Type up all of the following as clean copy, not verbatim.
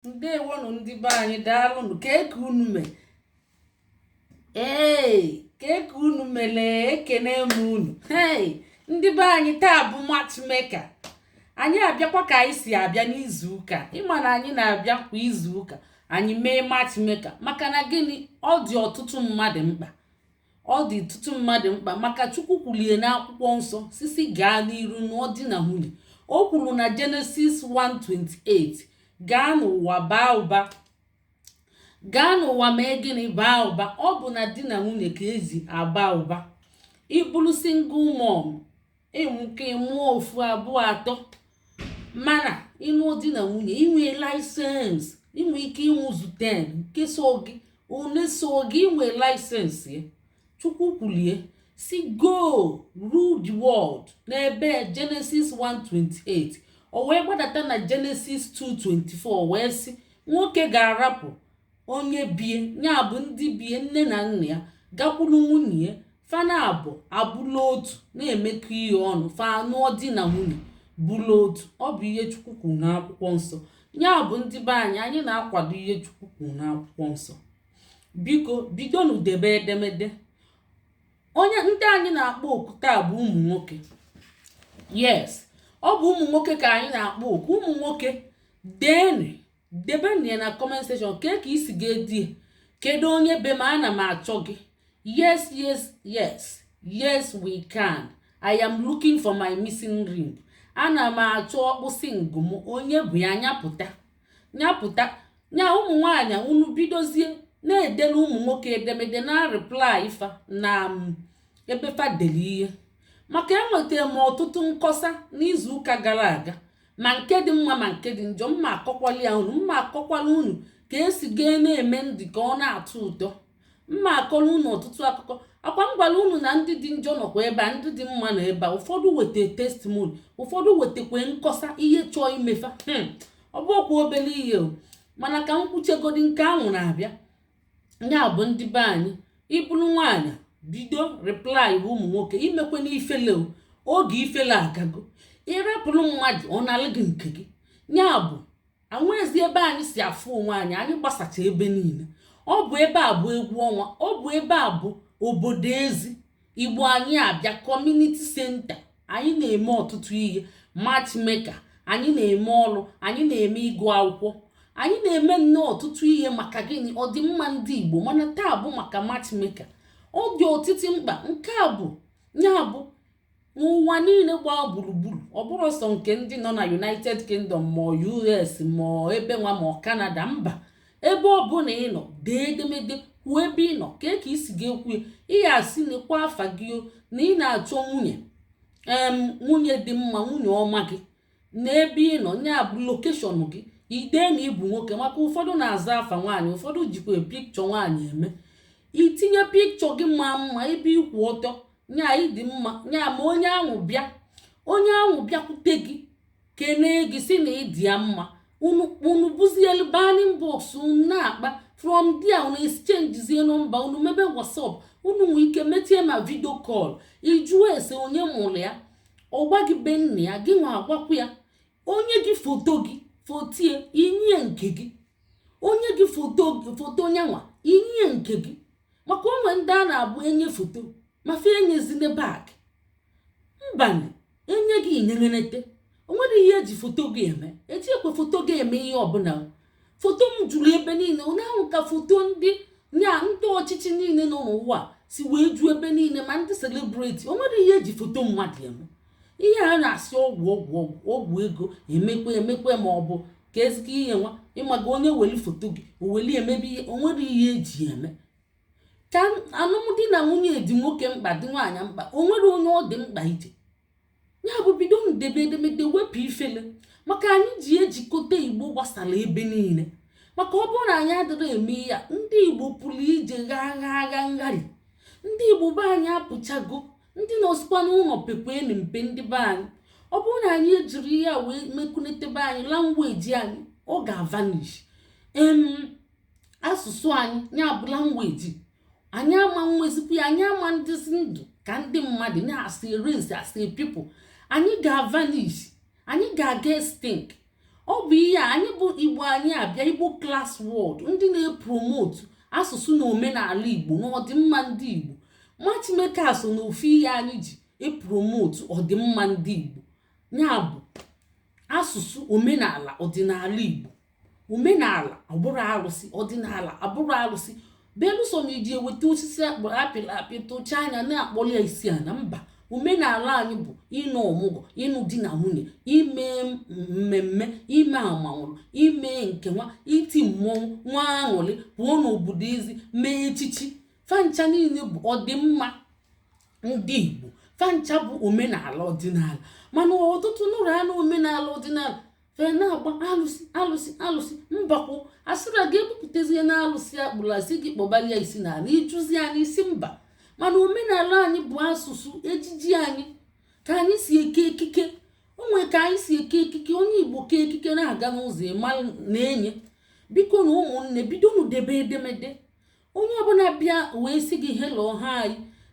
Ndewonu ndị be anyị daalụnụ ka eke unu mee ka eke unu mele ekene m unu. Ndị be anyị taa bụ matchmaker. Anyị abịakwa ka anyị si abịa n'izu ụka. Ịma na anyị na-abịa kwa izu ụka anyị mee matchmaker maka na gịnị? Ọ dị ọtụtụ mmadụ mkpa maka Chukwu kwulie n'akwụkwọ nsọ sisi gaa n'iru n'ọdị na nwunye. O kwuru na Genesis 1:28 gaa n'ụwa baa ụba, gaa n'ụwa mee gịnị? Baa ụba. Ọ bụ na di na nwunye ka ezi aba ụba. Ịbụrụ single mom, enwuke mụọ ofu abụọ atọ, mana ịnụ di na nwunye inwe license, inwe ike ịnwụzu 10 nke so gị one so gị inwe license ya. Chukwu kwulie si go rule the world n'ebe Genesis 1:28. O wee gbadata na Genesis 2:24 wee sị nwoke ga-arapụ onye bie, ya bụ ndị bie nne na nna ya, gakwuru nwunye ya, fana abụla otu, na-emekọ ihe ọnụ, fa anụọ di na nwunye bụla otu. Ọ bụ ihe Chukwu kwuru n'akwụkwọ nsọ. Ya bụ ndị be anyị na-akwado ihe Chukwu kwuru n'akwụkwọ nsọ. Biko bidonu debe edemede. Onye ndị anyị na-akpọ oku taa bụ ụmụ nwoke. Yes, ọ bụ ụmụ nwoke ka anyị na-akpọ oku. Ụmụ nwoke debenu ya na comment section ka isi ga-edi kedu onye be ma ana m achọ gị. Yes we can. I am looking for my missing ring. Ana m achọ ọkpụsị ngụ m, onye bụ ya? Nyapụta nya ụmụ nwaanyị unu bidozie na-edere ụmụ nwoke edemede na reply ifa na ebe fa dere ihe, maka enwetara m ọtụtụ nkọsa n'izu ụka gara aga, ma nke dị mma ma nke dị njọ. Mma akọkwala unu ka esi gaa na-eme ndị ka ọ na-atọ ụtọ. Mma akọrọ unu ọtụtụ akụkọ. Akwa m gwara unu na ndị dị njọ nọkwa ebe a, ndị dị mma nọ ebe a. Ụfọdụ weta testimony, ụfọdụ wetakwa nkọsa ihe chọọ imefa. Ọ bụ okwu obere ihe o, mana ka m kwuchegodi nke ahụ na-abịa. Ya bụ ndị be anyị, ịbụrụ nwaanyị bido reply ụmụ nwoke, imekwe n'ifele oge ifele agago. Ịrapụrụ mmadụ ọ na-alụ gị nke gị. Ya bụ anwezi ebe anyị si afụ onwe anyị gbasacha ebe niile. Ọ bụ ebe a bụ egwu ọnwa, ọ bụ ebe a bụ obodo ezi Igbo. Anyị abịa community center, anyị na-eme ọtụtụ ihe matchmaker, anyị na-eme ọrụ, anyị na-eme ịgụ akwụkwọ, anyị na-eme nnọọ ọtụtụ ihe maka gịnị? Ọdịmma ndị Igbo. Mana taa bụ maka matchmaker. Ọ dị ọtụtụ mkpa. Nke a bụ ya bụ n'ụwa niile gbaa gburugburu. Ọ bụrụ sọ nke ndị nọ na United Kingdom ma US ma ebe nwa ma Canada. Mba, ebe ọ bụla ị nọ dee edemede kwuo ebe ị nọ ka isi ga-ekwu ihe asị nekwa afa gị na ị na-achọ nwunye dị mma, nwunye ọma gị na ebe ị nọ, ya bụ lokeshọn gị. Idee na ịbụ nwoke, maka ụfọdụ na-aza afa nwaanyị, ụfọdụ jikwa pikchọ nwaanyị eme. Itinye pikchọ gị ma mma ebe ịkwụ ọtọ, nya ịdị mma, nya ma onye ahụ bịakwute gị kene gị si na ịdị ya mma, unu buzielu banin box unu na-akpa. From there unu exchangezie nọmba unu, mebe WhatsApp unu nwee ike metie ma video call. Ijuo ese onye mụrụ ya, ọgwa gị be nna ya, gị nwa agwakwu ya. Onye gị foto gị fotie inye nke gị, onye gị foto nyanwa inye nke gị. Maka onwe ndị a na-abụ enye foto mafe enyezine bag. Mbani enye gị inyenenete, onwere ihe eji foto gị eme. Etiekwe foto gị eme ihe ọbụla. Foto m juru ebe niile. Onye ahụ ka foto ndị ọchịchị niile nọ n'ụwa si wee ju ebe niile, ma ndị celebrity. Onwere ihe eji foto mmadụ eme. Ihe a na-asị ọgwụ ego emekwe ma ọ bụ ka ezigbo ihe nwa ịmaga onye weli foto gị oweli emebe ihe. Onwere ihe eji eme. Ka alụmdi na nwunye dị nwoke mkpa, dị nwaanyị mkpa, onwere onye ọ dị mkpa ije. Ya bụ bido ndebe edemede, wepụ ifele, maka anyị ji ejikọta Igbo gbasara ebe niile. Maka ọ bụrụ na anyị adịrị eme ya, ndị Igbo pụrụ ije gha ngharị. Ndị Igbo be anyị apụchago, ndị nọsikwa n'ụlọ pekwe mpe. Ndị be anyị, ọ bụrụ na anyị ejiri ya wee mekunete be anyị langweji anyị, ọ ga-avanish. Asụsụ anyị ya bụ langweji anyị ama nwezikwa ya, anyị ama ndịzi ndụ ka ndị mmadụ na-asị race, asị people. Anyị ga-avanish, anyị ga-aga extinct. ọ bụ ihe anyị bụ Igbo anyị abịa Igbo class word ndị na-epromote asụsụ na omenala Igbo na ọdịmma ndị Igbo. Nwa Chimeke so na ofu ihe anyị ji epromote ọdịmma ndị Igbo, ya bụ asụsụ omenala ọdịnala Igbo. Omenala abụrụ arụsị, ọdịnala abụrụ arụsị. Belụsọ ma iji eweta osisi apịrị apị tụcha anya na-akpọli ya isi ala, mba. Omenala anyị bụ ịnụ ọmụgwọ, ịnụ di na nwunye, ime mmemme, ime amanwụrụ, ime nke nwa, iti mmọnwụ, nwa aṅụrị, pụọ n'obodo ezi, mee echichi. Fancha niile bụ ọdịmma ndị Igbo. Fancha bụ omenala ọdịnala. Mana ọtụtụ nụrụ anụ omenala ọdịnala fe na-agba alụsị alụsị alụsị. Mbakwu asịra ga-ebupụtazie na alụsị akpụrụ asị gị kpọbali ya isi n'ala ịjụzi anyị isi mba. Mana omenala anyị bụ asụsụ ejiji anyị ka anyị si eke ekike. Onwe ka anyị si eke ekike, onye Igbo ke ekike na-aga n'ụzọ ịma na-enye. Biko na ụmụnne bidonu debe edemede. Onye ọbụla bịa wee sị gị hello hi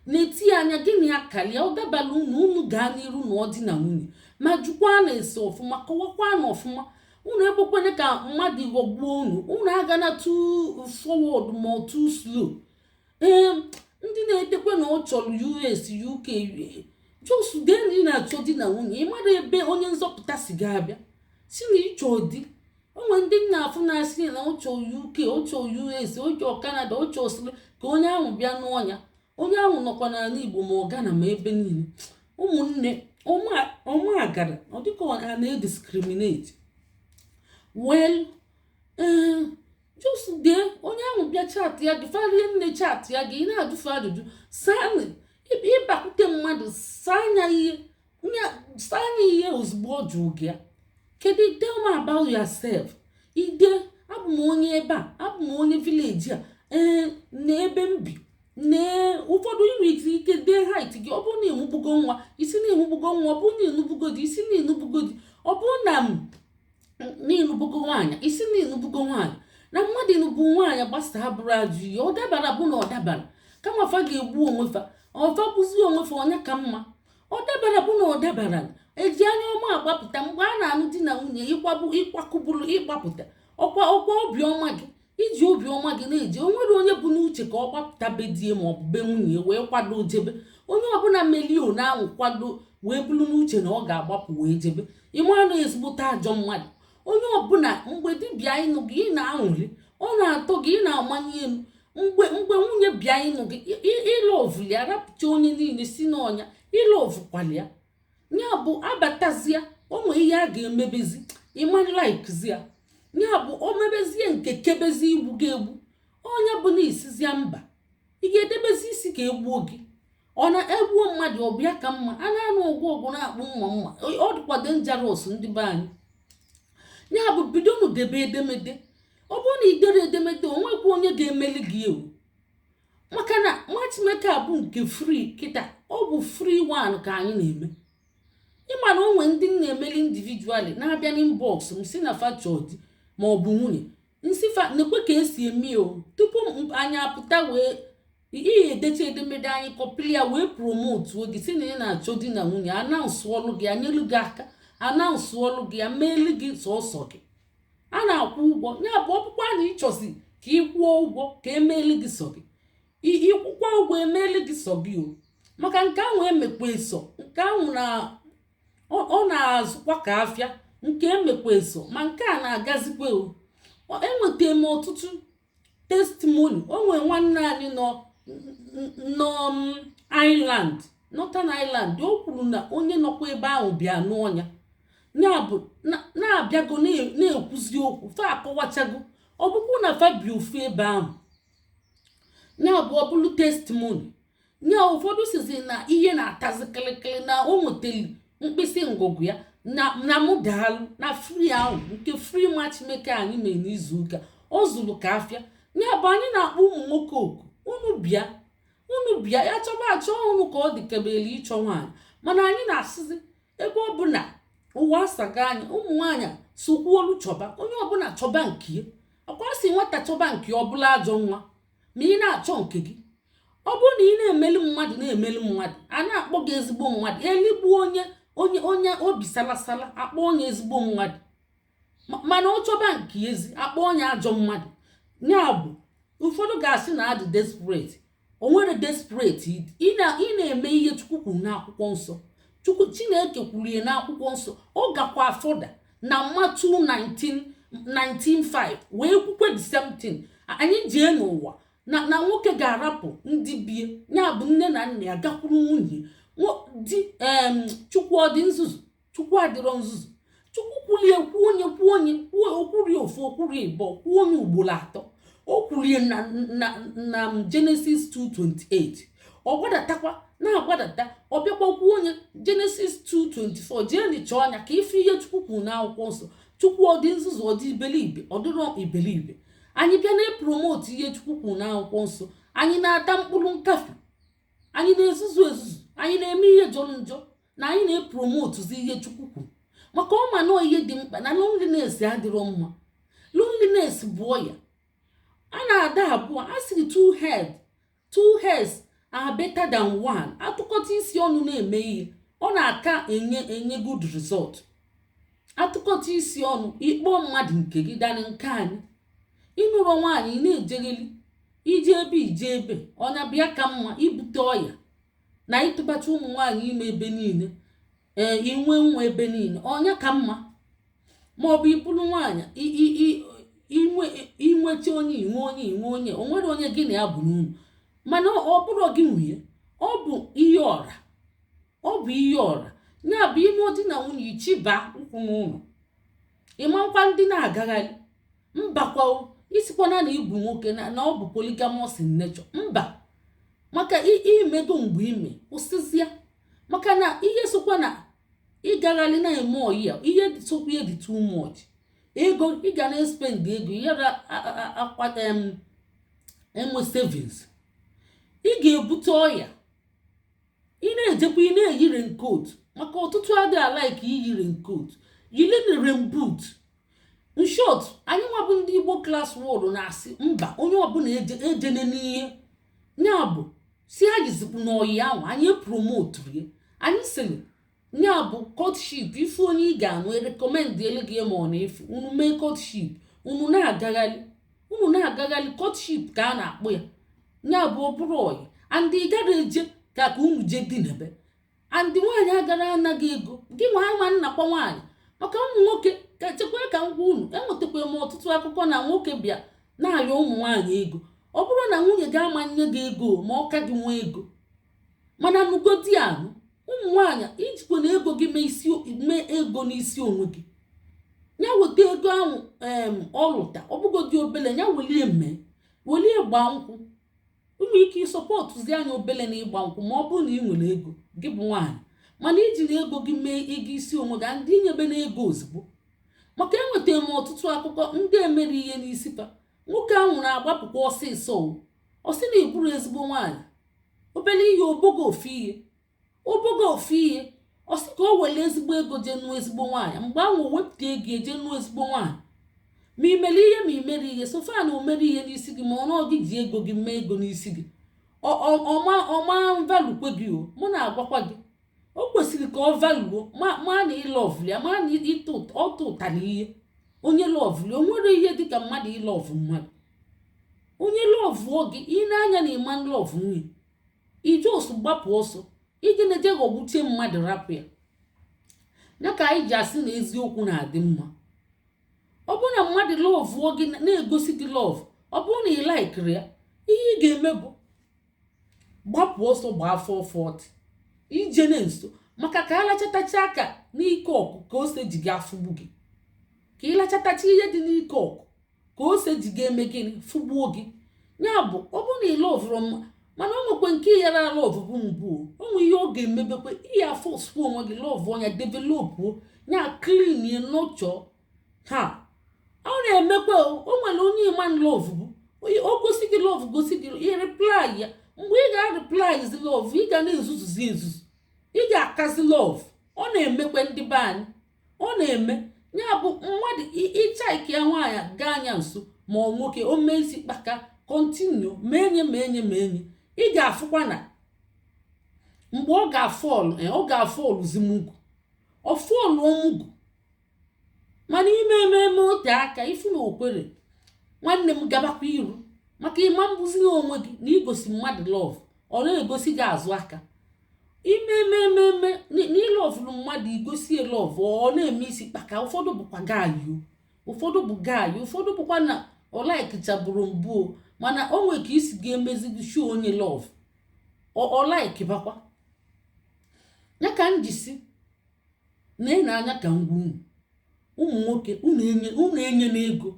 na-eti anya gịnị ya kalịa ọ dabala unu gaa n'iru na ọdị na nwunye, ma jụkwa na-ese ọfụma, kọwakwa na ọfụma. Unu ekwekwene ka mmadụ ghọgbuo unu agana too forward ma too slow. Ndị na-edekwe na ọ chọrọ US UK jos deni na-achọ di na nwunye, ịmara ebe onye nzọpụta si ga-abịa si na ịchọ di. Onwe ndị na-afụ na-asị na ọ chọọ UK, ọ chọọ US, ọ chọọ Canada, ọ chọọ sịrị ka onye ahụ bịa n'ọnya. Onye ahụ nọkwa n'ala Igbo ma ọ Ghana ma ebe niile. Ụmụnne ọma agara ọ dịka a na-ediscriminate. Well, just dee onye ahụ bịa chat ya gị, farie nne chat ya gị, ị na-ajụfe ajụjụ. Saa ịbakwute mmadụ, saa anya ihe ozugbo ọ jụrụ gị ya. Kedu, tell me about yourself. Ide abụ m onye ebe a, abụ m onye village a, na ebe m bi. Ụfọdụ inwe ike dee height gị, ọ bụrụ na ịmụbugo nwa isi na ịmụbugo nwa, ọ bụrụ na ịnụbugo di isi na ịnụbugo di, ọ bụrụ na ịnụbugo nwaanyị isi na ịnụbugo nwaanyị. Na mmadụ ịnụbu nwaanyị gbasa bụrụ ajụ ihe, ọ dabara bụ na ọ dabara, kama fa ga-egbu onwefa, ọfa bụzi onwefa onye ka mma. Ọ dabara bụ na ọ dabara, eji anya ọma agbapụta. Mgbe a na-anụ di na nwunye ịkwakụbụrụ ịgbapụta ọkwa obiọma gị, iji obiọma gị na-eje. O nwere onye bụ n'uche ka ọ gbapụta be die ma ọ bụ be nwunye wee kwado jebe. Onye ọbụla melio na ahụ kwado wee bụrụ n'uche na ọ ga-agbapụ wee jebe. Ịma na ezigbote ajọ mmadụ. Onye ọbụla mgbe dibịa ịnụ gị ị na-aṅụrị, ọ na-atọ gị, ị na-amanye elu. Mgbe nwunye bịa ịnụ gị ịlọvụ ya, rapụcha onye niile si n'ọnya, ịlọvụkwala ya. Ya bụ abatazia onwe ihe a ga-emebezi ịmanya laikzi ya. Ya bụ o mebezie nke kebezi igbu gị egbu, onye bụ na isizia mba, ị ga-edebezi isi ka egbuo gị. Ọ na-egbuo mmadụ ọ bịa ka mma, a na-anụ ọgwụ na-akpụ mma ọ dịkwa dangerous ndị be anyị. Ya bụ bidonu debe edemede. Ọ bụrụ na idere edemede onwekwa onye ga-emeli gị ewu, maka na Nwa Chimeke abụ nke free kịta. Ọ bụ free one ka anyị na-eme. Ịma na onwe ndị na-emeli individually na-abịa n'inbox m si na fachọdi ma ọ bụ nwunye nsifa nekwe ka esi eme o. Tupu anyị apụta wee ihe edecha edemede anyị kọpịrị ya wee promote oge si na ị na-achọ di na nwunye, anaụnsụ ọlụ gị, anyelu gị aka, anaụnsụ ọlụ gị, ameeli gị sọsọ gị. A na-akwụ ụgwọ. Ya bụ ọkpụkpọ na ịchọzi ka ị kwụọ ụgwọ ka emeeli gị sọ gị, ịkwụkwa ụgwọ emeeli gị sọ gị o. Maka nke ahụ emekwa eso, nke ahụ ọ na-azụkwa ka afịa, nke emekwa eso, ma nke a na-agazikwa o. Enweta m ọtụtụ testimony. O nwere nwanne anyị nọ Ireland, Northern Ireland. O kwuru na onye nọkwa ebe ahụ bịa n'ọnya, ya bụ na-abịago na-ekwuzi okwu fa akọwachago. Ọ bụkwa na fa bi ofu ebe ahụ, ya bụ ọ bụrụ testimony. Ya ụfọdụ sizi na ihe na-atazi kịlịkịlị, na o nwetara mkpịsị ngụgụ ya na mụ daalụ na free ahụ nke free Nwa Chimeke anyị mere n'izu ụka. Ọ zụrụ ka afịa. Ya bụ anyị na-akpọ ụmụ nwoke oku, unu bịa ya chọba achọ unu ka ọ dị kebele ịchọ nwaanyị. Mana anyị na-asịzi ebe ọ bụla ụwa asaga anya, ụmụ nwaanyị sokwuolu chọba, onye ọbụla chọba nke ya. Ọkwa si nwata chọba nke ọ bụla ajọ nwa ma ị na-achọ nke gị. Ọ bụrụ na ị na-emeli mmadụ a na-akpọ gị ezigbo mmadụ, eligbu onye obi salasala akpọ onye ezigbo mmadụ. mana ọ chọba nke ezi akpọ onye ajọ mmadụ. Ya bụ ụfọdụ ga-asị na adị desperate. O nwere desperate ị na-eme ihe Chukwu kwuru n'akwụkwọ nsọ. Chineke kwuru ya n'akwụkwọ nsọ. Ọ gakwa afọda na Matu 19:5 wee kwukwe the same thing. Anyị jee n'ụwa na nwoke ga-arapụ ndị bie, ya bụ nne na nna ya gakwuru nwunye di. Chukwu ọ dị nzuzu? Chukwu adịrọ nzuzu. Chukwu kwulie kwuo onye okwuri ofu okwuri ịbọ kwuo onye ugboro atọ. O kwulie na Genesis 2:28. Ọ gbadatakwa na-agbadata ọ bịakwa kwuo onye Genesis 2:24. jee nichaa anya ka ife ihe Chukwu kwuru n'akwụkwọ nsọ. Chukwu ọ dị nzuzu? Ọ dị iberibe? Ọ dịrọ iberibe. Anyị bịa na-epromote ihe Chukwu kwuru n'akwụkwọ nsọ, anyị na-ata mkpụrụ nkafe, anyị na-ezuzu anyị na-eme ihe jọrọ njọ, na anyị na-epromotuzi ihe Chukwu kwuru. Maka ọ ma na ihe dị mkpa na loneliness adịrọ mma. Loneliness bụ ọya. A na-ada abụọ a sịrị two heads are better than one. Atụkọta isi ọnụ na-eme ihe ọ na-aka enye good result. Atụkọta isi ọnụ ikpọ mmadụ nke gị danị nke anyị. Ịnụrụ nwaanyị na-ejegheli ije ebe ọnya bịa ka mma ibute ọya na ịtụbacha ụmụ nwaanyị ime ebe niile. Inwe nwa ebe niile ọnya ka mma. Maọbụ ibulu nwaanyị inwecha onye o nwere onye gị na ya bụ n'ụlọ, mana ọ bụrụ gị nwunye. Ọ bụ ihe ọra. Ya bụ ime di na nwunye ichiba ụkwụ n'ụlọ. Ịmakwa ndị na-agagharị mbakwa isikwana na igbu nwoke na ọ bụ polygamous in nature. Mba, maka imego mgbe ime kwụsịzịa. Maka na ihe sokwa na ịgagharị na-eme oyi ya, ihe sokwa ihe dị too much. Ego ị ga na-spend ego yara akwata enwe savings. Ị ga-ebute ọya. Ị na-ejekwa ị na-eyi raincoat, maka ọtụtụ adịghị alike iyi raincoat. Yile na rainboot. In short, anyị nwabụ ndị Igbo class word na-asị mba onye ọbụla ejene n'ihe. Ya bụ si ha jizipụ n'oyi ahụ anyị promote ya. Anyị sịrị ya bụ courtship. Ife onye ị ga-anụ recommend ele gị ma ọ na-efu unu mee courtship. Unu na-agagharị courtship ka a na-akpọ ya. Ya bụ ọ bụrụ oyi and ị gara eje ka unu je dị n'ebe and nwaanyị agara anaghị ego gị nwa ama nnakwa nwaanyị. Maka ụmụ nwoke ka chekwa ka ngwa unu enwetakwa m ọtụtụ akụkọ na nwoke bịa na-arịọ ụmụ nwaanyị ego. Ọ bụrụ na nwunye ga-amanye gị ego ma ọ ka gị nwee ego, mana nugodi ahụ ụmụ nwaanyị ijikwa na ego gị mee ego n'isi onwe gị. Ya weta ego ahụ ọ lụta ọ bụgodị obele, ya welie gbaa nkwụ. Ụmụ ike ịsọpọtụzi anya obele na ịgba nkwụ ma ọ bụrụ na ị nwere ego gị bụ nwaanyị, mana ijiri ego gị mee ego isi onwe gị ndị nyebe na ego ozugbo. Maka enwetara m ọtụtụ akụkọ ndị emere ihe n'isi pa. Nwoke ahụ na-agbapụkwa ọsịsọ ọ sị na iburu ezigbo nwaanyị. Obele ihe obogo ofu ihe ọ sị ka o were ezigbo ego jee nụọ ezigbo nwaanyị. Mgbe ahụ o wepụta ego eje nụọ ezigbo nwaanyị. Ma imere ihe ma imere ihe sofa na o mere ihe n'isi gị ma ọ nọọ gị ji ego gị mee ego n'isi gị. Ọma valukwe gị mụ na-agwakwa gị o kwesịrị ka ọ valuo ma na ịlọvụ ya ma na ọtụ ụtara ihe. Onye lọvụ o nwere ihe dịka mmadụ ịlọvụ mmadụ. Onye lọvụ gị ị na-anya na ịma lọvụ nwunye ije osu gbapụ ọsọ iji na-eje ghọgbuchie mmadụ rapụ ya. Ya ka anyị ji asị na eziokwu na-adị mma. Ọ bụrụ na mmadụ lọvụ gị na-egosi gị lọvụ, ọ bụrụ na ị laikiri ya, ihe ị ga-eme bụ gbapụ ọsọ gbaa 440 ije na nso. Maka ka alachatacha aka n'ike ọkụ ka ose ji gị afụgbu gị. Ka ịlachatacha ihe dị n'ike ọkụ ka ose ji gị eme gịnị fụgbuo gị. Ya bụ ọ bụrụ na ị lọvụrụ mma, mana ọ nwekwe nke yara lọvụ bụ mbụ onwe ihe ọ ga-emebekwe ihe afọ osuo onwe gị lọvụ ọnya developuo ya klin ye nọchọ ha. Ọ na-emekwa o nwere onye iman lọvụ bụ o gosi gị lọvụ gosi gị ihe replai ya. Mgbe ị ga-replaizi lọvụ ị ga na-ezuzuzi ezuzu, ị ga-akazi lọvụ. Ọ na-emekwe ndị be anyị ọ na-eme. Ya bụ mmadụ ịchaiki ya nwaanyị gaa anya nso ma ọ nwoke o mee isi kpaka kọntinu ma enye ị ga-afụkwa na mgbe ọ ga-afọlụ zimugwu ọ fọlụ omugwu mana ime ote aka ifu na okwere nwanne m gabakwa iru maka ịma mbụzi onwe gị na igosi mmadụ love ọ na-egosi gị azụ aka ime n'ilovulu mmadụ igosi love ọ na-eme isi kpaka ụfọdụ bụkwa gayo ụfọdụ bụ gayo ụfọdụ bụkwa na ọlaikichabụrụ mbụ mana o nwe ka isi ga-emezi gị show onye love ọlaiki bakwa ya ka njisi na anya ka ngwa ụmụ nwoke unu enye n'ego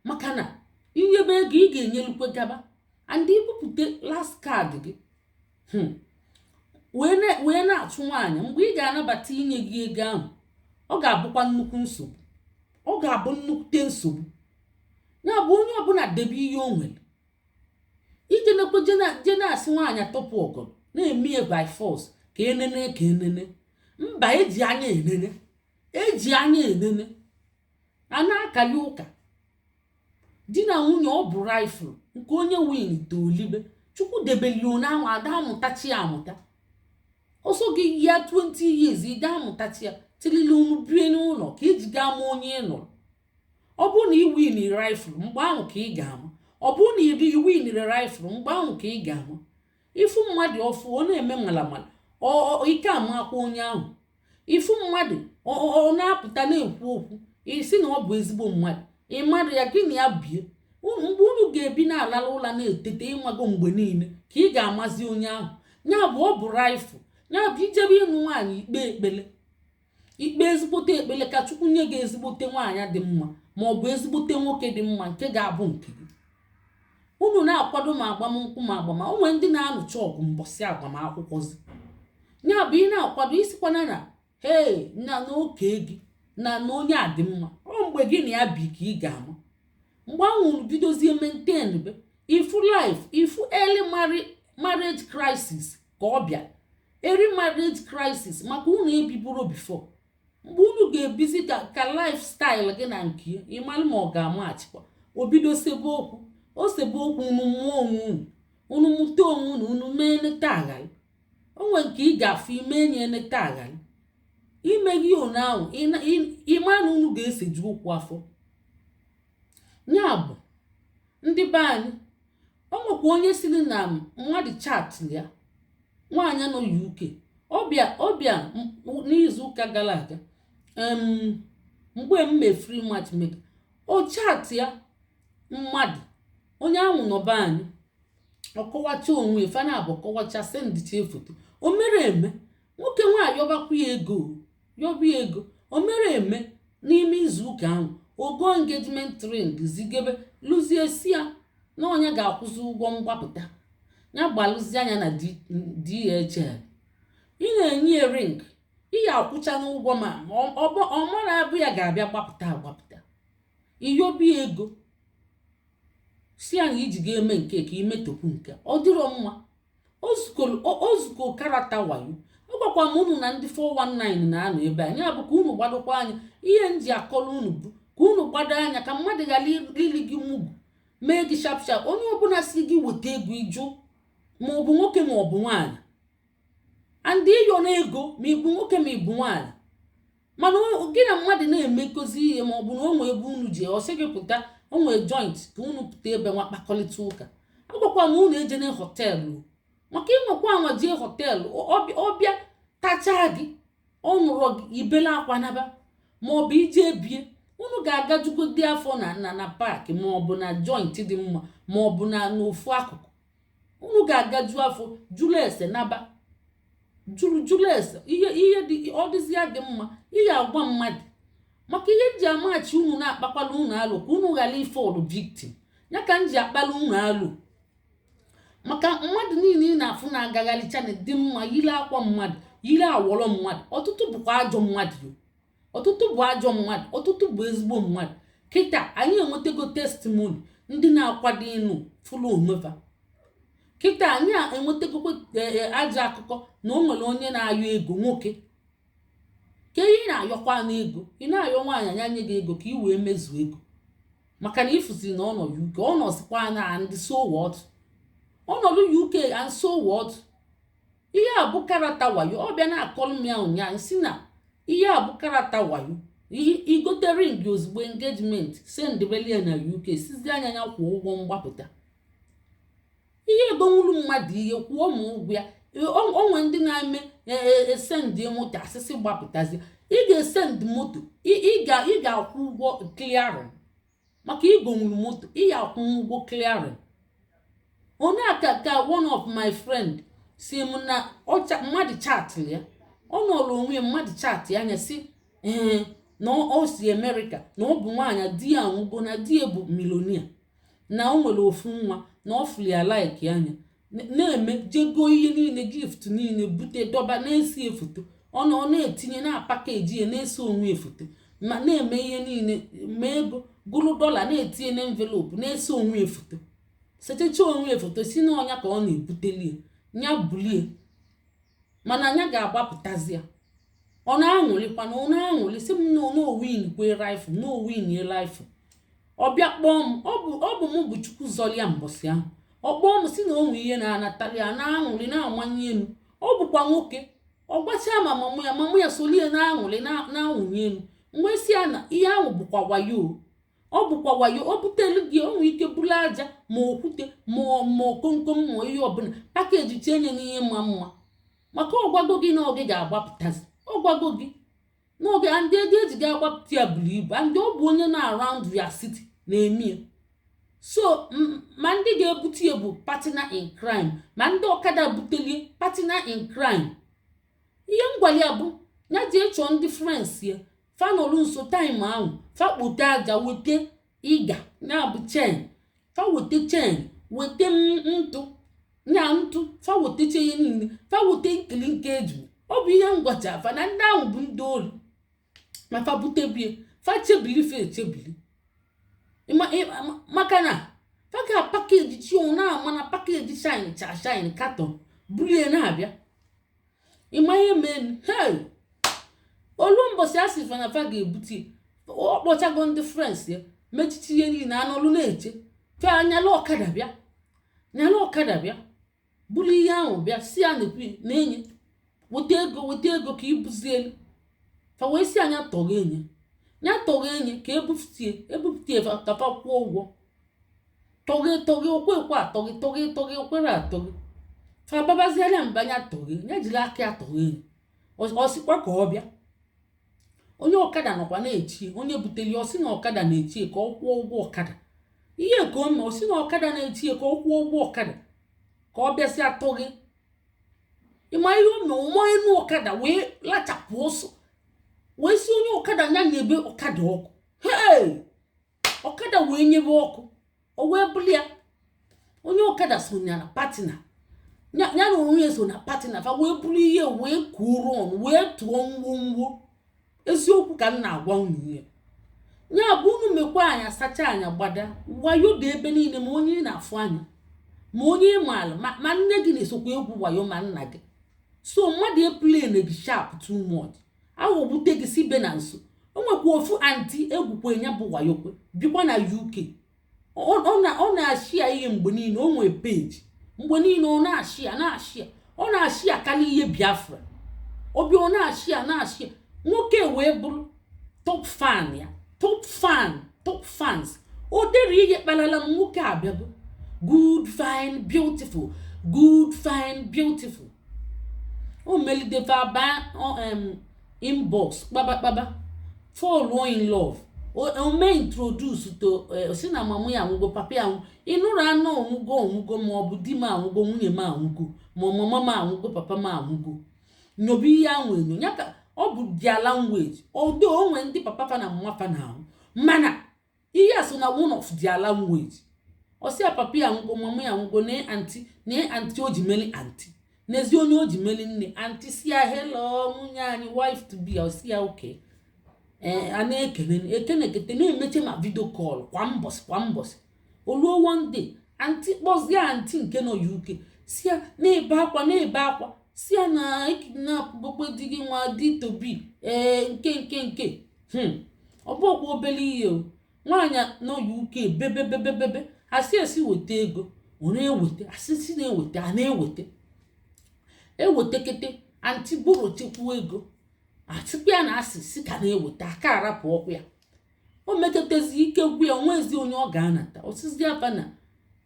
maka na inyebe ego ị ga-enyelukwe gaba and ibupụta last card gị wee na-atụ nwaanyị mgbe ị ga-anabata inye gị ego ahụ ọ ga-abụkwa nnukwu nsogbu ọ ga-abụ nnukwute nsogbu ya bụ onye ọbụla debe ihe o nwere ije nekwe je na-asị nwaanyị atọpụ ọgọdọ na-eme ya by force ka enene mba eji anya enene a na-akali ụka di na nwunye ọ bụ rifle nke onye win tolibe chukwu debelio na ahụ ada amụtachi ya amụta ọsọ gị ya 20 years ị ga-amụtachi ya tilile unu bie n'ụlọ ka iji gaa ma onye ị nụrụ ọ bụrụ na ị win rifle mgbe ahụ ka ị ga-ama ọ bụrụ na ị winire rifle mgbe ahụ ka ị ga-ama ifu mmadụ ọfụ ọ na-eme malamala ike amakwa onye ahụ ifu mmadụ ọ na-apụta na-ekwu okwu isi na ọ bụ ezigbo mmadụ mmadụ ya gị na ya bie mgbe unu ga-ebi na-alala ụla na-etete ịmago mgbe niile ka ị ga-amazi onye ahụ ya bụ ọ bụ rifle ya bụ ijebe ịnụ nwaanyị ikpe ezigbote ekpele ka chukwu nye gị ezigbote nwaanyị dị mma ma ọ bụ ezigbote nwoke dị mma nke ga-abụ nke gị unu na-akwado ma agbamnkwụ ma agbama onwe ndị na-anụcha ọgụ mbọsị agbamakwụkwọzi ya bụ ị na-akwado isikwana na na n'oke gị na onye a dị mma ọ mgbe gị na ya bi ka ị ga-ama mgbe ahụ bidozie maintain be ifu life ifu early marriage crisis ka ọ bịa early marriage crisis maka unu ebiburu before mgbe unu ga-ebizi ka lifestyle gị na nke ịmalụ ma ọ ga-ama achịkwa o bido sebe okwu o sebe okwu unu mụọ onwe unu mụta onwe unu mee neta aghara onwe nke ị ga-afụ ime enye neta aghara ime gị one ahụ ịma na unu ga-eseju okwu afọ ya bụ ndị be anyị o nwekwa onye siri na mmadụ chat ya nwaanyị nọ UK ọbịa n'izu ụka gara aga mgbe mme free matchmaker o chat ya mmadụ onye ahụ nọba anyị ọkọwacha onwe fana abụ kọwacha sendicha foto o mere eme nwoke nwaanyị yọbakwa ya ego o mere eme n'ime izu ụka ahụ ogo engagement ring zigebe lụzie si ya na onye ga-akwụzi ụgwọ mgbapụta ya gbalụzie anya na DHL ị na-enye ring ị ya akwụcha n'ụgwọ ma ọ mara abụ ya ga-abịa gbapụta iyobi ego si anyị iji ga-eme nke ka imetokwu nke ọ dịrọ mma ozuko karata wayo ọ gwakwa m unu na ndị 419 na-anọ ebe anyị abụ ka unu gbadokwa anya ihe nji akọrọ unu bụ ka unu gbado anya ka mmadụ ghara ili gị mugwu mee gị shapshap onye ọbụla si gị weta ego ịjụ ma ọ bụ nwoke ma ọ bụ nwaanyị andị ịyọ na ego ma ịbụ nwoke ma ịbụ nwaanyị mana gị na mmadụ na-emekozi ihe ma ọ bụ na o nwee ebe unu ji ọsị gị pụta o nwee joint ka unu pụta ebe nwa kpakọrịta ụka agwakwa m unu eje na họteelụ maka ịnwekwa anwa jee họteelụ ọbịa tachaa gị ọ nụrọ gị ibela akwa naba ma ọ bụ ije bie unu ga-agajugodi afọ na paakị ma ọ bụ na joint dị mma ma ọ bụ na n'ofu akụkụ unu ga-agaju afọ jụrụ ese naba jụrụ ese ihe dị ọ dịzịa gị mma ihe agwa mmadụ maka ihe ji amachi unu na-akpakwala unu alụ ka unu ghara ife ọrụ victim ya ka m ji akpala unu alụ maka mmadụ niile ị na-afụ na-agagharịcha na dị mma yiri akwa mmadụ yiri awọrọ mmadụ ọtụtụ bụkwa ajọ mmadụ ọtụtụ bụ ezigbo mmadụ kịta anyị enwetago testimoni ndị na-akwado ịnụ fụlụ onwefa kịta anyị enwetagokwa ajọ akụkọ na o nwere onye na-ayọ ego nwoke ka ihe ị na-ayọkwa n'ego ị na-ayọ nwaanyị anya nye gị ego ka ị wee mezuo ego maka na ifụziri na ọnọdụ UK ọ nọzikwa na ndị so what ọnọdụ UK and so what ihe a bụ karata wayo ọ bịa na-akọrọ m ya ụnyaahụ si na ihe a bụ karata wayo igote ring ozugbo engagement sendbelie na UK sizi anya ya kwụọ ụgwọ mgbapụta. Ihe egonwulu mmadụ ihe kwụọ ma ụgwọ ya. Onwe ndị na-eme esend moto asịsị gbapụtazi, ị ga-esend moto ị ga-akwụ ụgwọ clearing maka igonwulu moto, ị ga-akwụ ụgwọ clearing. Onye aka one of my friend si m na mmadụ chat ya, ọ nọrọ onwe mmadụ chat ya anya si na o si America na ọ bụ nwaanyị di ya nwụgo na di ya bụ milonia na o nwere ofu nwa na ọ fụli ya like anya na-eme jego ihe niile gift niile bute dọba na-esi foto ọ na-etinye na pakeji ya na-esi onwe foto ma na-eme ihe niile ma ego gụrụ dọla na-etinye na envelope na-esi onwe foto sechecha onwe foto si na ọnya ka ọ na-ebutelie nya bulie mana anya ga-agbapụtazi ya. Ọ na-aṅụrịkwa na ọ na-aṅụrị si m no win kwe rifle no win ye rifle. Ọ bịa kpọọ m, ọ bụ m bụ Chukwu zọlia mbọsị ahụ. Ọ kpọọ m si na onwe ihe na-anatali ya na-aṅụrị na-amanye elu. Ọ bụkwa nwoke, ọ gbachaa ma mamụ ya solie na-aṅụrị na-awụnye elu. Mgbe si ya na ihe ahụ bụkwa wayo, ọ bụkwa wayo, ọ butelu gị o nwere ike bulu aja ma okwute ma okomkom ma ihe ọbụla pakeji chenye n'ihe mma maka ọgwago gị na oge ga-agbapụtazi. Ọgwago gị n'oge ndị ego eji ga-agbapụta ya buru ibu ndị ọ bụ onye na around ya city na-eme. So ma ndị ga-ebute ya bụ partner in crime, ma ndị ọkada butelie partner in crime. Ihe ngwali ya bụ ya ji chọọ ndị friends ya fanolu nso time ahụ fakpote aja wete ịga ya bụ chain, fa wete chain wete ntụ nya ntụ fa wetecha ihe niile fa wete nkili nke eju. Ọ bụ ihe ngwacha afa na ndị ahụ bụ ndị olu ma fa bute bie fa chebili fe echebili maka na fa ga pakeji chi na ama na pakeji shine carton bulie na-abịa. Ịma ihe men olu mbọsị asị fa na fa ga-ebute ọ kpọchago ndị friends ya mechichi ihe niile anọlụ na-eche fe anyala ọkada bịa bulu ihe ahụ bịa si ya na-enye wete ego ka ibuzi elu fa wee si anya tọrọ enye ka ebupụtie ka fa kwụọ ụgwọ tọrọ okwekwe atọrị okwere atọrị fa babaziela mbanya tọrọ ya jiri aka ya tọrọ enye ọsịkwa ka ọ bịa. Onye ọkada nọkwa na-echi onye butere ya ọsị na ọkada na-echi ka ọ kwụọ ụgwọ ọkada. Ihe ka o mee ọsị na ọkada na-echi ka ọ kwụọ ụgwọ ọkada ka ọ bịasị atọrị. Ịma ihe o mee ụmụ enu ọkada wee lachapụ ọsọ wee si onye ọkada ya nyebe ọkada ọkụ. Ọkada wee nyebe ọkụ o wee buli ya. Onye ọkada so na patina ya na onye so na patina fa wee buli ihe wee kwuru ọnụ wee tụọ ngwongwo. Eziokwu ka m na-agwa unu ya bụ unu mekwa anya sacha anya gbada wayo dị ebe niile ma onye na-afụ anya ma onye maala ma nne gị na-esokwa egwu wayo ma nna gị. So mmadụ eplane gị sharp too much aghọgbute gị si be na nso. O nwekwa ofu anti egwukwa enya bụ wayokwe bikwa na UK. Ọ na-ashia ihe mgbe niile, o nwee page mgbe niile ọ na-ashia ọ na-ashia kali ihe Biafra obi ọ na-ashia nwoke wee bụrụ top fan ya top fans. O dere ihe kpalala m nwoke abịago good fine beautiful. O melideva ba inbox kpaba fall in love. O me introduce to si na mamu ya nwugo papa ya nwugo ịnụrụ anọ onwugo ma ọ bụ di ma nwugo nwunye ma nwugo ma mama ma nwugo papa ma nwugo nyobi ihe ahụ enyo ya ka ọ bụ their language. Although onwe ndị papa fa na mama fa na ahụ mana ihe so na one of their language. O si papa ya nwugo mama ya nwugo na anti o ji meli anti n'ezi onye o ji meli nne anti si ya hello nwunye anyị wife to be. O si ya okay a na-ekene na-emeche ma video call kwa mbọsị. Oluo one day anti kpọzie anti nke nọ UK si ya na-ebe akwa si ya na kidnap gbogbo di gị nwa di to be nke ọ bụ okwu obele ihe o. Nwaanyị nọ UK bebe asị weta ego ọ na-eweta asị na-eweta a na-eweta kete anti buru chekwu ego atịkwa na asịsị ka na-eweta aka arapụ ọkụ ya o meketezi ike gwu ya onwezi onye ọ ga-anata osisi afa na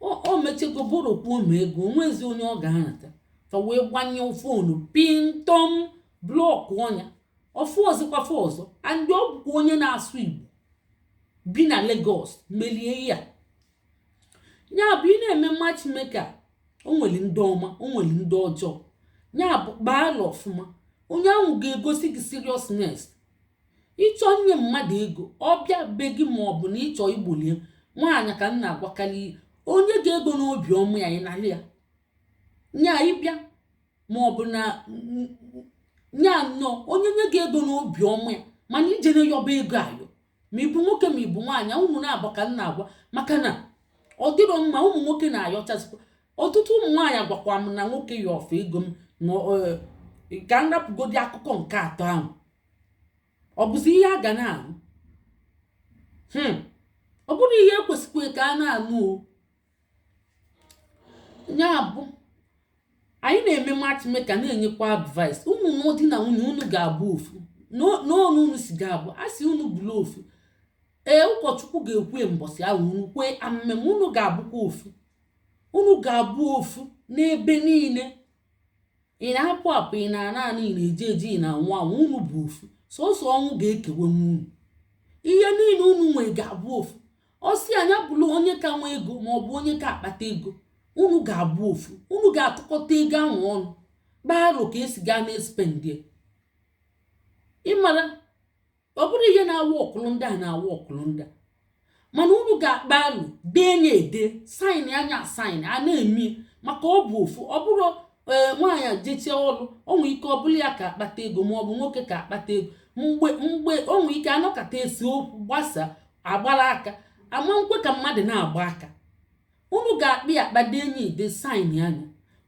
o mechego bụrụkwuo ma ego onwezi onye ọ ga-anata fa wee gbanye fonu pintom blọkụ ọnya ọfụ ọzọkwafa ọzọ andị ọ bụkwa onye na-asụ Igbo bi na Lagos melie ya bụ ị na-eme matchmaker o nwere ndị ọma o nwere ndị ọjọọ ya bụ gbaala ọfụma onye ahụ ga-egosi gị seriousness ịchọ nye mmadụ ego ọbịa be gị ma ọ bụ na ịchọ igbolie nwaanyị ka m na-agwakarị onye ga-ego n'obi ọma ya ị narị ya nya ịbịa ma ọ bụ na nya nnọọ onye nye ga-ego n'obi ọma ya mana ijere yọba ego ayọ ma ịbụ nwoke ma ịbụ nwaanyị ụmụ na-abụ ka m na-agwa maka na ọ dịrọ mma ụmụ nwoke na-ayọchazikwa ọtụtụ ụmụ nwaanyị agwakwa m na nwoke ya ọfa ego m ka m rapụgodi akụkọ nke atọ ahụ ọ bụzi ihe a ga na-anụ ọ bụrụ ihe ekwesịkwa ka a na-anụ ya bụ anyị na-eme matchmaker na-enyekwa advice ụmụ nwoke na nwunye unu ga-abụ ofu n'ọnụ unu si ga-abụ a sị unu bụrụ ofu ụkọchukwu ga-ekwe mbọsị ahụ unu kwee amụmem unu ga-abụkwa ofu unu ga-abụ ofu n'ebe niile ị na-apụ apụ ị na-ana ị na-eje eje ị na-anwụ anwụ unu bụ ofu sọsọ ọnwụ ga-ekewe unu ihe niile unu nwee ga-abụ ofu ọsị anya bụrụ onye ka nwe ego ma ọ bụ onye ka akpata ego unu ga-abụ ofu unu ga-atụkọta ego ahụ ọnụ gbaro ka esi gaa na-espendie ịmara ọ bụrụ ihe na-awa ọkụlụ ndị a na-awa ọkụlụ ndị a mana unu ga-akpa alụ denye ede saịn anya saịn a na-eme maka ọ bụ ofu ọ bụrụ nwaanyị jechie ọrụ onwe ike ọ bụla ya ka akpata ego ma ọ bụ nwoke ka akpata ego mgbe onwe ike anọkọta esi okwu gbasa agbara aka ama nkwe ka mmadụ na-agba aka unu ga-akpa ya akpa denye ede saịn anya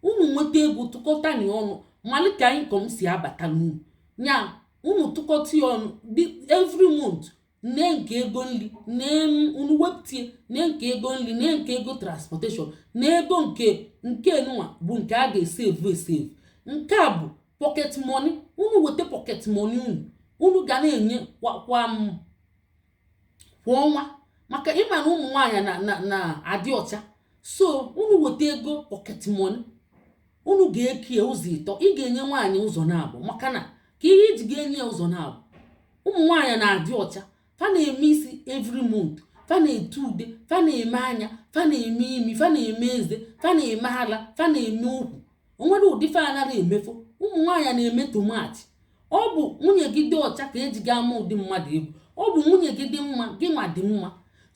unu nweta ego tụkọta na ọnụ malika inkom si abata n'unu nya unu tụkọta ya ọnụ every month nne nke ego nri unu wepụtie nne nke ego nri nne nke ego transportation na ego nke nwa bụ nke a ga-esevu nke a bụ pocket money unu weta pocket money unu ga na-enye kwa ọnwa maka ịma na ụmụ nwaanyị na-adị ọcha so unu weta ego pocket money unu ga-eke ụzọ ịtọ ị ga-enye nwaanyị ụzọ na-abụ maka na ka ihe iji ga-enye ụzọ na-abụ ụmụ nwaanyị na-adị ọcha fa na-eme isi every month fa na-ete ude fa na-eme anya fa na-eme imi fa na-eme eze fa na-eme ala fa na-eme ukwu onwere ụdị fa anaghị emefo ụmụ nwaanyị na-eme tomati ọ bụ nwunye gị dị ọcha ka eji ga ama ụdị mmadụ egwu ọ bụ nwunye gị dị mma gị nwa dị mma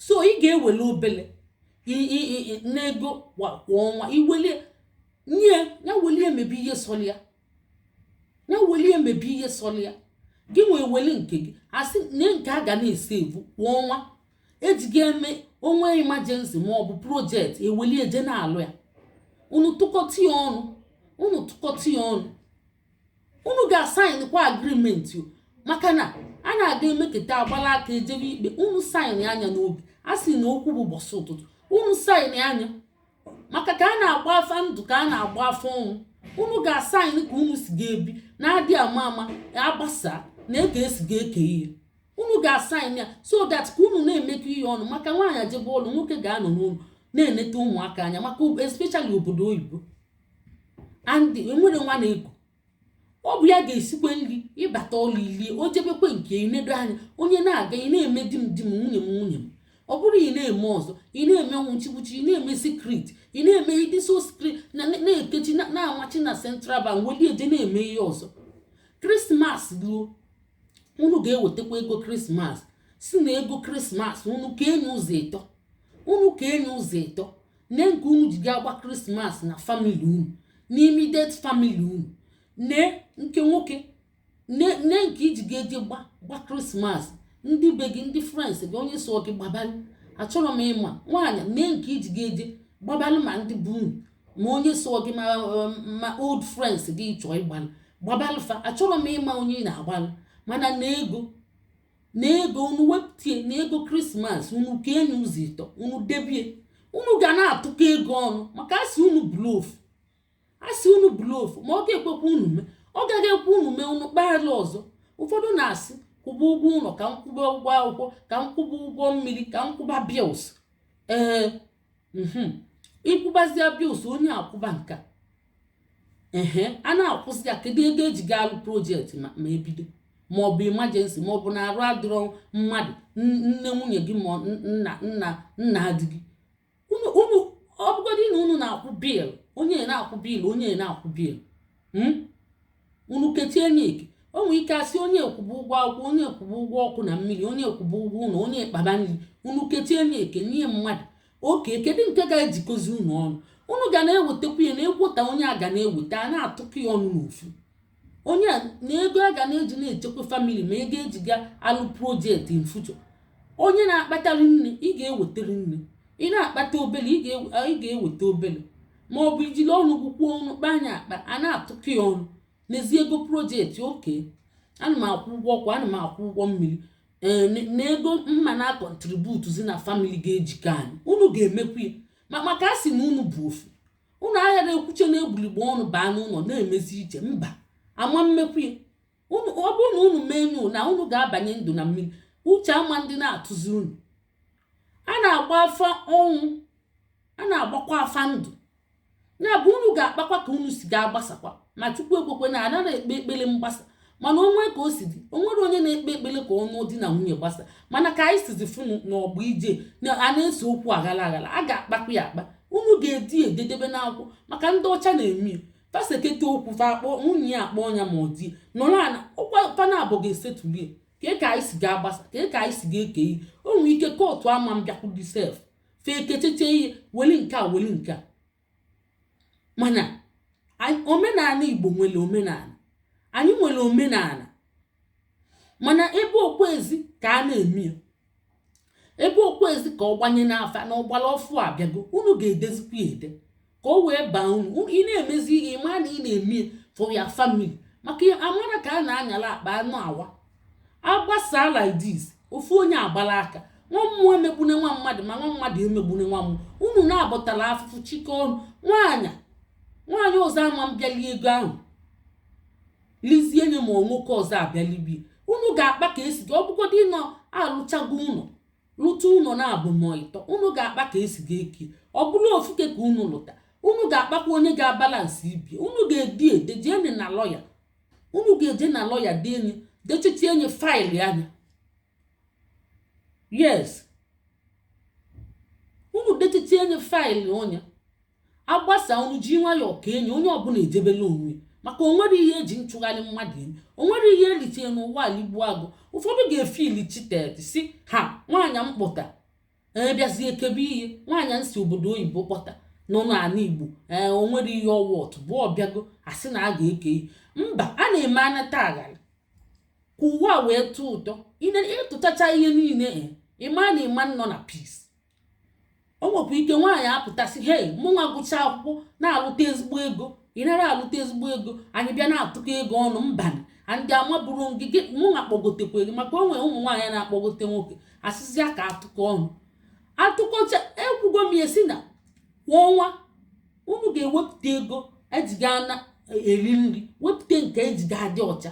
so ị ga-ewele obele n'ego kwa ọnwa iwelie nye ya welie emebi ihe sọlịa ya welie emebi ihe sọlịa gị nwee wele nke gị asị na nke a ga na-esevu kwa ọnwa ejighị eme onwe emergency ma ọ bụ projekti eweli eje na-alụ ya unu tụkọta ya ọnụ unu ga-asaịn kwa agrimenti maka na a na-aga emeketa agbala aka ejebe ikpe unu saịn anya n'obi a sị na okwu bụ ụbọchị ụtụtụ unu saịn anya maka ka a na-agba afa ndụ ka a na-agba afọ ọnwụ unu ga-asaịn ka unu si ga-ebi na-adị ama agbasa na eke esi ga-eke ihe unu ga-asaịn ya so that ka unu na-emekọ ihe ọnụ maka nwaanyị jebe ụlọ nwoke ga-anọ n'ụlọ na-eneta ụmụaka anya maka especially obodo oyibo andị enwere nwa na-ego ọ bụ ya ga-esikwe nri ịbata ọlụ ilie o jebekwe nke inedo anya onye na-aga ị na-eme di m nwunye m ọ bụrụ ị na-eme ọzọ ị na-eme nwụchikwuchi ị na-eme secret ị na-eme ịdị so secret na-ekechi na-amachi na Central Bank weli eje na-eme ihe ọzọ krismas ruo unu ga-ewetakwa ego krismas si na ego krismas unu ka enye ụzọ ịtọ nne nke unu ji ga-agba krismas na famili unu na immediate family unu nne nke nwoke nne nke iji ga-eje gba krismas ndị be gị ndị frens gị onye so gị gbabalị achọrọ m ịma nwaanyị nne nke iji ga-eje gbabalị ma ndị bụ unu ma onye so gị ma old friends gị chọọ ịgbalị gbabalị fa achọrọ m ịma onye ị na-agbalị mana na ego unu wepụtie na ego krismas unu ka enye ụzọ ịtọ unu debie unu ga na-atụkọ ego ọnụ maka asị unu bụlofu ma ọ ga-ekwekwa unu mee ọ gaghị ekwe unu mee unu kpaala ọzọ ụfọdụ na-asị kwụba ụgwọ ụlọ ka m kwụba ụgwọ akwụkwọ ka m kwụba ụgwọ mmiri ka m kwụba bills. Ịkwụbazia bills onye akwụba nka a na-akwụsị ya kedu ego eji ga alụ projekti ma ebido maọbụ emergency maọbụ na arụ adịrọ mmadụ nne nwunye gị ma nna di gị unu ọ bụgodị na unu na-akwụ bil onye na-akwụ bil onye na-akwụ bil unu ketie nye eke o nwere ike asị onye ekwuba ụgwọ akwụkwọ onye ekwuba ụgwọ ọkụ na mmiri onye ekwuba ụgwọ ụlọ onye kpaba nri unu ketie nye eke nye mmadụ oke kedu nke ga-ejikọzi unu ọnụ unu ga na-ewetakwu ya na egwota onye a ga na-eweta a na-atụkọ ya ọnụ n'ofu onye na ego a ga na-eji na-echekwa famili ma ego eji ga alụ projekti in future. Onye na-akpatara nne ị ga-ewetara nne ị na-akpata obele ị ga-eweta obele ma ọ bụ ijiri ọnụ gwụkwuo ọnụ kpa anya akpa a na-atụkọ ya ọnụ n'ezi ego projekti oke ana m akwụ ụgwọ ọkụ ana m akwụ ụgwọ mmiri na ego mma na kọntributuzi na famili ga-ejikọ anyị unu ga-emekwu ya maka a sị na unu bụ ofu unu aghara ekwuche na egbuligbo ọnụ baa n'ụlọ na-emezi iche mba ama mmekwu ya ọ bụrụ na unu mee nyu na unu ga-abanye ndụ na mmiri uche ama ndị na-atụzi unu a na-agba afa ọnwụ a na-agbakwa afa ndụ ya bụ unu ga-akpakwa ka unu si ga-agbasakwa ma Chukwu ekwekwe na ana na-ekpe ekpere mgbasa mana onwe ka o si dị onwere onye na-ekpe ekpere ka ọnụ di na nwunye gbasa mana ka anyị sizi funu n'ọgba ije na a na-ese okwu aghara aghara a ga-akpakwa ya akpa unu ga-edi ededebe n'akwụkwọ maka ndị ọcha na-eme fasekete okwu fa akpọ nwunye ya akpọ ọnya ma ọ dị nọrọ ana ụkwa fana abụ ga-esetulie ka anyị si ga-agbasa ka anyị si ga-eke ihe o nwere ike kootu ama m bịakwudi sef fee kecheche ihe weli nke a weli nke a mana omenala Igbo nwere omenala anyị nwere omenala mana ebe okpuezi ka a na-eme ya ebe okpuezi ka ọ gbanye n'afa na ọgbara ọfụ abịago unu ga-edezikwa ede ka o wee baa unu ị na-emezi ihe ịma na ị na-eme for your family maka amara ka a na-anyala akpa anụ awa agbasa like this ofu onye agbala aka nwa mmụọ emegbune nwa mmadụ ma nwa mmadụ emegbune nwa mmụọ unu na-abọtala afụfụ chike ọnụ nwaanyị ọzọ ama m bịali ego ahụ lizie nye ma nwoke ọzọ abịalibi unu ga-akpa ka esi gị ọ bụgodị nọ alụchago ụlọ lụta ụlọ na-abụ n'ịtọ unu ga-akpa ka esi ga-eke ọ bụrụ ofuke ka unu lụta unu ga-akpakwa onye ga-abalansị ibi unu ga-edi edejienye na lọya unu ga-eje na lọya denye dechichi enye faịlị anya yes unu dechichi enye faịlị onye agbasa unu ji nwayọọ ka enye onye ọbụla ejebela onwe maka onwere ihe eji nchụgharị mmadụ eme onwere ihe elitere n'ụwa aligbu agụ ụfọdụ ga-efili chited si ha nwaanyị m kpọta bịazie kebe ihe nwaanyị nsi obodo oyibo kpọta nọ n'ala Igbo onwere ihe ọwọtụ bụ ọbịago asị na a ga-eke ihe mba a na-eme anata aghara ka ụwa wee tụọ ụtọ ịtụtacha ihe niile ịma na ịma nọ na peace o nwekwa ike nwaanyị apụtasị hei mụnwa gụcha akwụkwọ na-alụta ezigbo ego ị nara alụta ezigbo ego anyị bịa na-atụkọ ego ọnụ mba ndị amaburu ngige mụnwa kpọgotekwere maka onwe ụmụ nwaanyị na-akpọgote nwoke asịzịa ka atụkọ ọnụ atụkọcha ekwugo m esi na kwa ọnwa unu ga-ewepụta ego ejiga na eri nri wepụta nke ejiga adị ọcha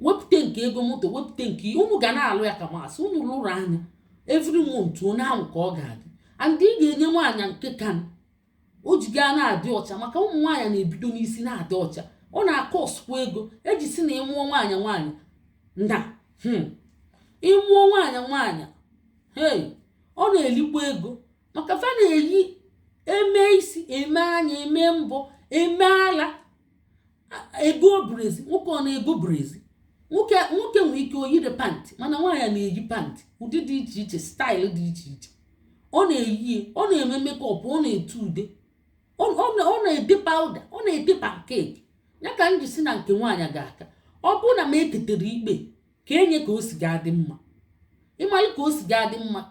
wepụta nke ego moto wepụta nke unu ga na-alụ ya ka masị unu lụrụ anya every month onye ahụ ka ọ ga-adị andị ị ga-enye nwaanyị nke kan o ji gaa na-adị ọcha maka ụmụ nwaanyị na-ebido n'isi na-adị ọcha ọ na-akọ ọsụkwa ego eji si na ịmụọ nwaanyị na ịmụọ nwaanyị hey ọ na-elikwa ego maka fa na-eyi eme isi eme anya eme mbọ eme ala ego brezi nwoke ọ na-ego brezi nwoke nwere ike oyiri pantị mana nwaanyị na-eyi pantị ụdị dị iche iche staịlụ dị iche iche ọ na-eyi ọ na-eme mekọp ọ na-ete ude ọ na-ede pawuda ọ na-ede pankeki ya ka m ji si na nke nwaanyị ga-aka ọ bụrụ na m eketere ikpe ka enye ka o si ga-adị mma ịmalị ka o si ga-adị mma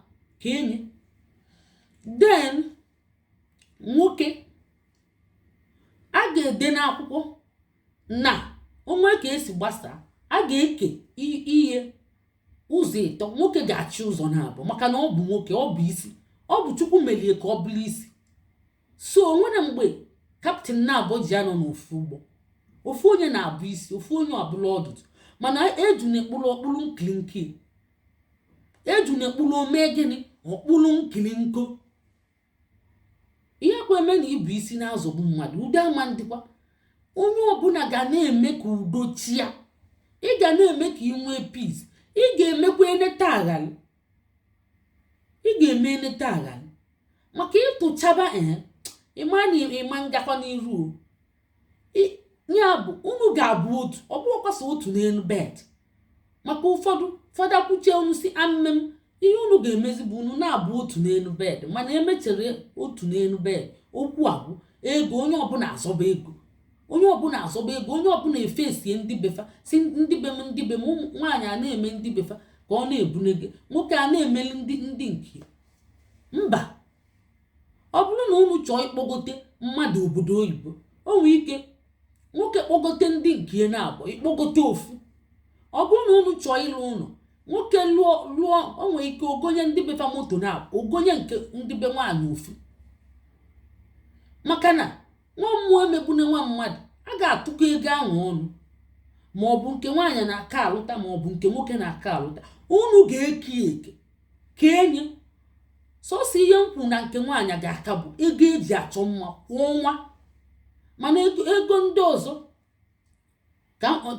ka enye den nwoke a ga-ede n'akwụkwọ na onwe ka esi gbasaa a ga-eke ihe ụzọ ịtọ nwoke ga-achị ụzọ na-abụ maka na ọ bụ nwoke ọ bụ isi ọ bụ Chukwu melie ka ọ bụrụ isi so onwere mgbe kaptịn na-abụ ji anọ n'ofu ụgbọ ofu onye na-abụ isi ofu onye ọbụla ọdụdụ mana eju na-ekpulu okpulu nkilinki eju na-ekpulu ome gịnị okpulu nkilinko ihe kwa eme na ibu isi na-azọgbu mmadụ udo ama ndịkwa onye ọbụla ga na-eme ka udo chia ị ga na-eme ka ị nwee peace ị ga-emekwa eneta aghali ị ga-eme eneta aghali maka ịtụchaba ịma na ịma ngakwa n'iru ya bụ unu ga-abụ otu ọ bụrụkwasa otu n'elu bed maka ụfọdụ akwụche unu si amem ihe unu ga-emezi bụ unu na-abụ otu n'elu bed mana emechere otu n'elu bed okwu abụ ego onye ọbụla azọba ego onye ọbụla efesie ndị befa si ndị be m nwaanyị a na-eme ndị befa ka ọ na-ebunege nwoke a na-emeli ndị nke mba ọ bụrụ na unu chọọ ịkpọgote mmadụ obodo oyibo o nwee ike nwoke kpọgote ndị nke na-abụ ịkpọgote ofu ọ bụrụ na unu chọọ ịlụ ụlọ nwoke lụọ o nwee ike ogonye ndị befa moto na-abụ ogonye nke ndị be nwaanyị ofu maka na nwa mmụọ emegbune nwa mmadụ a ga-atụkọ ego ahụ ọnụ ma ọ bụ nke nwaanyị na-aka alụta ma ọ bụ nke nwoke na-aka alụta unu ga-eke ka enye sọsọ ihe mkpu na nke nwaanyị ga-aka bụ ego eji achọ mma kwa ọnwa mana ego ndị ọzọ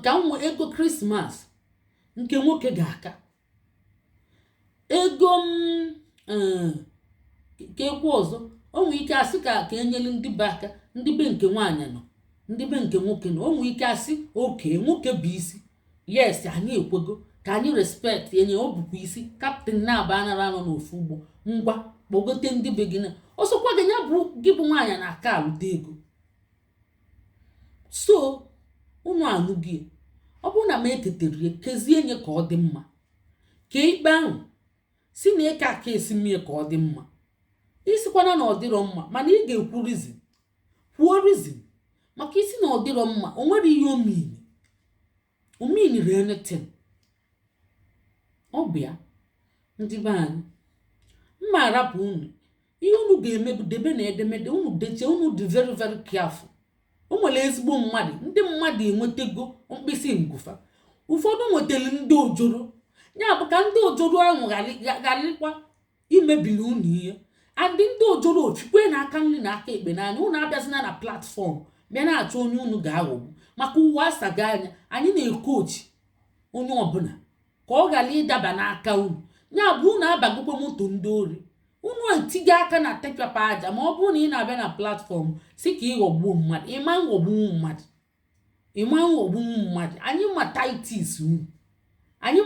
ka nwe ego krismas nke nwoke ga-aka ego ka ekwu ọzọ o nwee ike asị ka enyere ndị be aka ndị be nke nwaanyị nọ ndị be nke nwoke nọ o nwee ike asị oke nwoke bụ isi yes anyị ekwego ka anyị respect enye o bụkwa isi kaptịn na-aba anara anọ n'ofu ugbo ngwa kpọgote ndị be gị na ọsọkwa gị ya bụ gị bụ nwaanyị na-aka alụta ego so unu anụ gị ọ bụrụ na m eketere kezie nye ka ọ dị mma ka ikpe ahụ si na eke aka esi mmie ka ọ dị mma isikwana na ọ dịrọ mma mana ị ga-ekwu kwuo rizin maka isi na ọ dịrọ mma o nwere ihe omini renetin ọ bịa ndị be anyị mma arapụ unu ihe unu ga-eme bụ debe na edemede unu deche unu dị very very careful o nwere ezigbo mmadụ ndị mmadụ enwetego mkpịsị ngụfa ụfọdụ nwetara ndị ojoro ya bụ ka ndị ojoro ahụ ghalịkwa imebili unu ihe adị ndị ojoro ochukwe n'aka nri na aka ekpe n'anya unu abịazina na platfọm bịa na-achọ onye unu ga-aghọgbu maka ụwa asaga anya anyị na-ekochi onye ọbụla ka ọ ghara ịdaba n'aka unu ya bụ unu abagokwa moto ndị ori unu etinye aka na tekpapa aja ma ọ bụrụ na ị na-abịa na platfọm si ka ịghọgbuo mmadụ ịma nghọgbunwu mmadụ anyị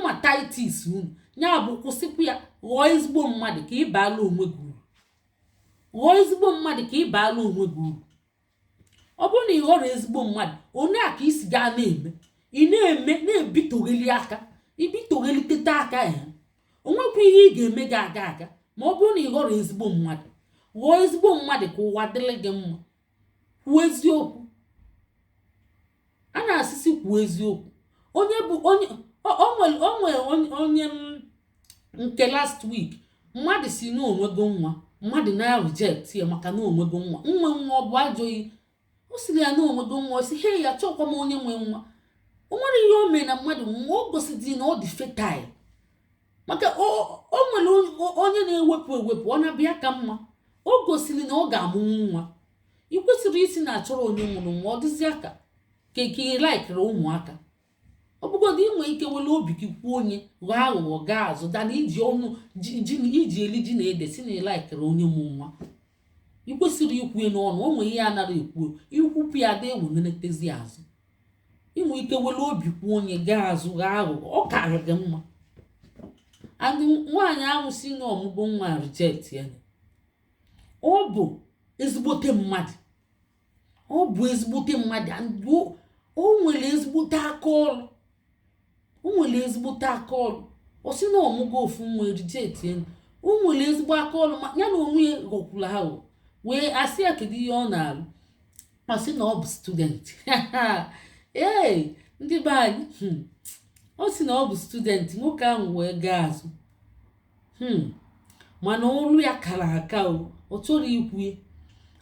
ma taitis unu ya bụ kwụsịkwa ya ghọọ ezigbo mmadụ ka ị baala onwe gị uru ọ bụrụ na ị ghọrọ ezigbo mmadụ onye a ka isi gaa na-eme ị na-eme na-ebitogheli aka ibitoghelitete aka ya onwekwa ihe ị ga-eme gị aga ma ọ bụrụ na ị ghọrọ ezigbo mmadụ ka ụwa dịrị gị mma kwuo eziokwu a na-asịsị kwuo eziokwu onye bụ onye nke last week mmadụ si na onwego nwa mmadụ na-reject ya maka na onwego nwa ọ bụ ajọghị o siri ya na onwego nwa si he ya chọkwa m onye nwe nwa o nwere ihe o mee na mmadụ nwa o gosidi na ọ dị fertile maka o nwere onye na-ewepụ ọ na-abịa ka mma o gosiri na ọ ga-amụnwu nwa ị kwesịrị isi na achọrọ onye nwụrụ nwa ọ dịzi aka ka ị laikiri ụmụaka ọ bụgodị inwe ike were obi gị kwuo onye ghọọ aghụghọ gaa azụ dana iji ọnụ iji eli ji na ede si na ịlaikiri onye mụ nwa ị kwesịrị ikwue n'ọnụ o nwere ihe anara ekwuo ikwupụ ya dị ewenetezi azụ inwe ike were obi kwuo onye gaa azụ ghọọ aghụghọ ọ karị gị mma adị nwaanyị ahụ si na ọmụgwọ nwa reject ya ọ bụ ezigbote mmadụ o nwere ezigbote aka ọrụ o si na ọmụgwọ ofu nwa reject ya o nwere ezigbo aka ọrụ ya na onwe ya ghọkwuru ahụ wee asị ya kedu ihe ọ na-alụ masị na ọ bụ student ee ndị be anyị ọ sị na ọ bụ student nwoke ahụ wee gaa azụ mana olu ya kara aka ọ chọrọ ikwu ya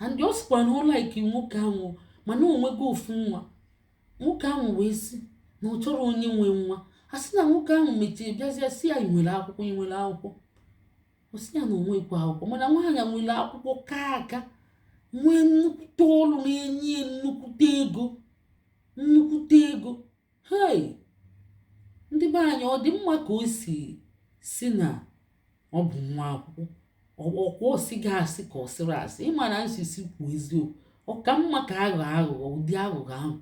and ọ sịkwa na ụlọ ike nwoke ahụ mana onwego ofu nwa nwoke ahụ wee sị na ọ chọrọ onye nwe nwa. A sị na nwoke ahụ mechie bịazie si ya nwere akwụkwọ. O si ya na onwekwa akwụkwọ, mana nwaanyị nwere akwụkwọ ka aka, nwee nnukwute ọrụ na-enye nnukwute ego. Hey, ndị be anyị, ọ dị mma ka o si na ọ bụ nwa akwụkwọ? Ọkwa osi ga-asị ka ọ sịrị asị? Ịma na nsisi kwuo eziokwu, ọ ka mma ka aghụghọ ụdị aghụghọ ahụ.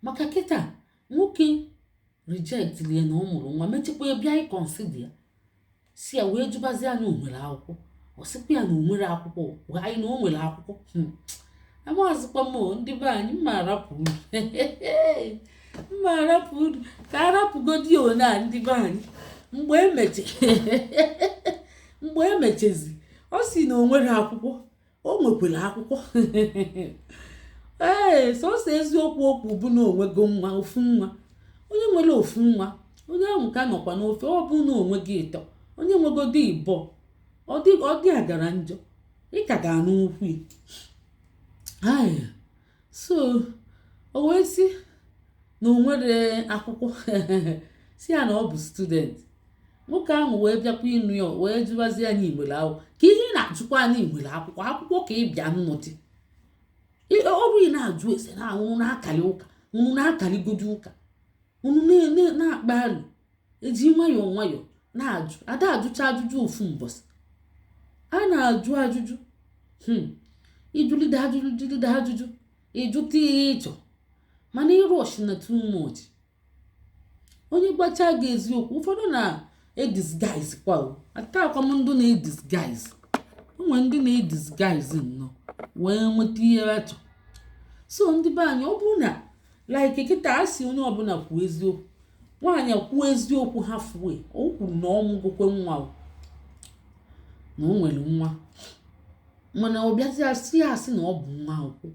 Maka kịta nwoke rejectlie na ọ mụrụ nwa, mechekwa bịa ịkọnsida ya, si ya wee jụbazi ya na o nwere akwụkwọ. Ọ sịkwa ya na o nwere akwụkwọ, anyị na o nwere akwụkwọ. Amazịkwa m ndị be anyị, mma arapụ uru ka arapụgodi one a ndị be anyị. Mgbe emechezi ọ si na o nwere akwụkwọ, o nwekwara akwụkwọ. Ee, sọsọ eziokwu okwu bụ na onwego nwa, ofu nwa. Onye nwere ofu nwa, onye ahụ ka nọkwa n'ofe. Ọ bụ na onwe gị ịtọ, onye nwegodi ịbọ, ọ dị agara njọ, ị ka ga-anụ okwu ya. So o wee si na o nwere akwụkwọ si ya na ọ bụ student. Nwoke ahụ wee bịakwa ịnụ ya, wee jụbazi ya na iwere akwụkwọ. Ka ihe ị na-ajụkwa na iwere akwụkwọ ka ị bịa nnọdị. Ọ bụ ị na-ajụ ese na unu na-akali ụka, unu na-akaligodi ụka, unu na-akpa alụ, eji nwayọọ na-ajụ. Ada ajụcha ajụjụ ofu mbọsị. A na-ajụ ajụjụ, ijulide ajụjụ, ịjụta ihe ịchọ, mana ịrọshi na too much. Onye gbacha gị eziokwu, ụfọdụ na-edisguise kwa o. Atakwa m ndị na-edisguise. Onwe ndị na-edisguise nnọọ wee nweta ihe achọ. So ndị be anyị, ọ bụrụ na like kịta asị onye ọbụla kwuo eziokwu, nwaanyị kwuo eziokwu halfway, o kwuru na ọ mụgokwe nwa, na o nwere nwa, mana ọ bịazi asị ya asị na ọ bụ nwa akwụkwọ.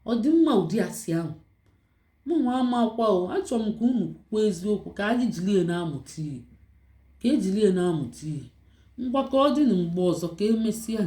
Ọ dị mma ụdị asị ahụ? Mụ nwa amakwa o. Achọrọ m ka unu kwuo eziokwu ka anyị jilie na-amụta ihe, ngwa ka ọ dị na mgbe ọzọ ka emesịa.